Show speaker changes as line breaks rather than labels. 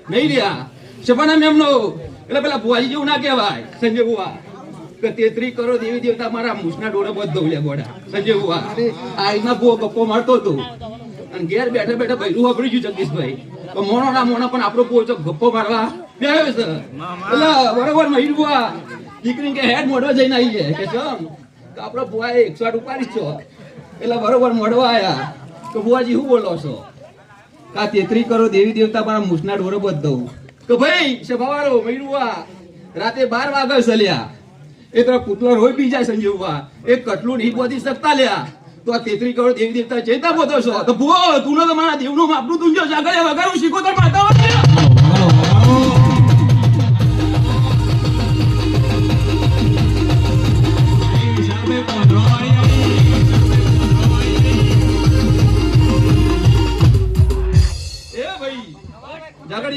નહીં રહ્યા સપના મેમનો એટલે પેલા ભુવાજી જેવું ના કહેવાય સંજય બુવા કે 33 કરોડ દેવી દેવતા મારા મૂછના ડોળે બધો લે ગોડા સંજય બુવા આ રીતના ભુવો ગપ્પો મારતો હતો અને ઘેર બેઠા બેઠા બૈરું વાપરી ગયું જગદીશભાઈ તો મોણો ના મોણો પણ આપણો ભુવો ગપ્પો મારવા બેઠો છે એટલે બરોબર મહિર બુવા દીકરી કે હેડ મોઢવા જઈને આવી જાય કે ચમ તો આપણો ભુવાએ 108 ઉપાડી છો એટલે બરોબર મોઢવા આયા તો ભુવાજી શું બોલો છો કા 33 કરોડ દેવી દેવતા મારા મૂછના ડોળે બધો તો ભાઈ સભાવાળો મહિરુવા રાતે 12 વાગે ચલ્યા એ તો કુટલો રોઈ પી જાય સંજીવવા એક કટલું નહીં બોધી શકતા લ્યા તો આ 33 કરોડ દેવી દેવતા ચેતા બોધો છો તો ભુવો તું તો મારા દેવનું માપનું તું જો જાગડે વગાડું શીખો તો માતા